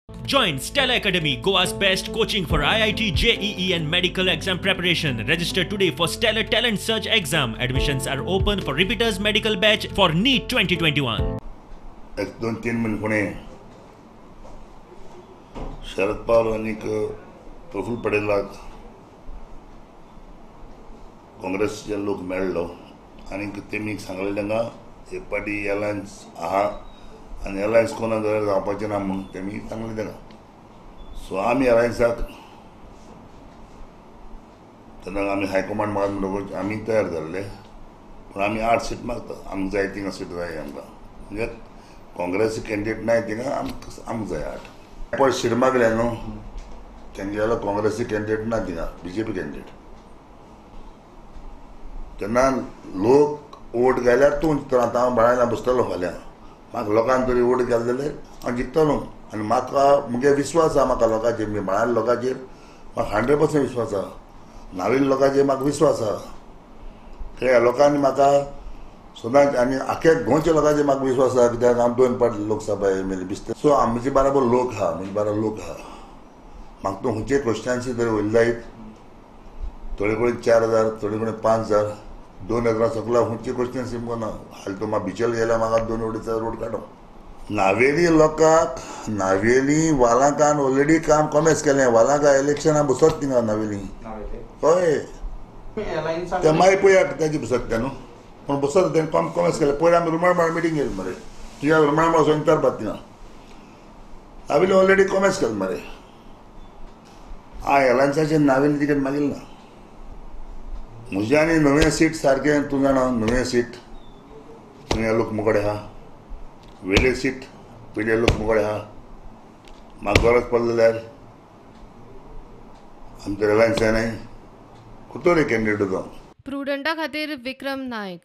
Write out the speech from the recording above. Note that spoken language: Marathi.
Join Stella Academy, Goa's best coaching for IIT, JEE and medical exam preparation. Register today for Stellar Talent Search exam. Admissions are open for repeaters medical batch for NEET 2021. एक 2-3 महिने पुणे शरद पवार आणि प्रफुल्ल पटेलाक काँग्रेसचे लोक मेळ्ळो आणि तेमी सांगलें तांकां एक पार्टी एलायन्स आहा आनी एलायन्स कोणा जर जावपाचें ना म्हणून तेमी सांगलें तांकां. सो आमी एलायन्साक तेन्ना आमी हायकमांड मागून म्हणटकूच आमी तयार जाल्ले, पूण आमी 8 सीट मागता. आमकां जाय थिंगा सीट जाय आमकां, म्हणजे काँग्रेस कॅन्डिडेट नाय थिंगा आमकां जाय 8. पळय सीट मागल्या न्हू तेंगे जाल्यार काँग्रेसी कॅन्डिडेट ना थिंगा, BJP कॅन्डिडेट. तेन्ना लोक वोट घाल्यार तूं तर आतां हांव बाळायला बसतलो फाल्यां, म्हाका लोकांनी तरी वोट घाले जाल्यार हांव जिखतलो. आनी म्हाका मुगे विश्वास आहा, म्हाका लोकांचेर, म्हणजे बाळायल्या लोकांचेर म्हाका 100% विश्वास आहा. नावेली लोकांचेर म्हाका विश्वास आहा. ह्या लोकांनी म्हाका सदांच आनी आख्या गोंयच्या लोकांचेर म्हाका विश्वास आहा, कित्याक हांव 2 फावटी लोकसभा MLA दिसता. सो आमचे बराबर लोक आहा, म्हणजे बरो लोक आहा. म्हाका तूं खंयचे कॉन्स्टिट्युएन्सी जर उरले जायत, थोडे कडेन 4000, थोडे कडेन 5000, 2000 सकला खंयची कॉन्स्टिट्युएन्सी म्हणून ना. हालीं तूं म्हाका बिचेल गेल्यार म्हाका 2 वडीचा रोड काडो. नावेली लोकांक, नावेली वालांकान ऑलरेडी काम कॉमेस केलें. वालांका इलेक्शनां बसत थिंगा नावेली, हय ते मागीर पळयात तेजी बसत ते न्हू, पूण बसत तेणें काम कॉमेस केलें. पयलीं आमी रुमाळ मिटींग गेली मरे, तुज्या रुमाळ वचून विचारपाक थिंगा नावेली ऑलरेडी कॉमेस केलें मरे. एलायन्साचेर नावेली तिकेट मागिल्ली ना. म्हजें आनी 9 सीट सारकें तूं जाणा, 9 सीट तुगे लोक मुगडे आहा, वेले सीट पयले लोक मुगडे आहा. म्हाका गरज पडली जाल्यार आमच्या एलायन्सांनी कुतोरे कॅन्डिडेट जावन प्रुडंटा खातीर विक्रम नायक.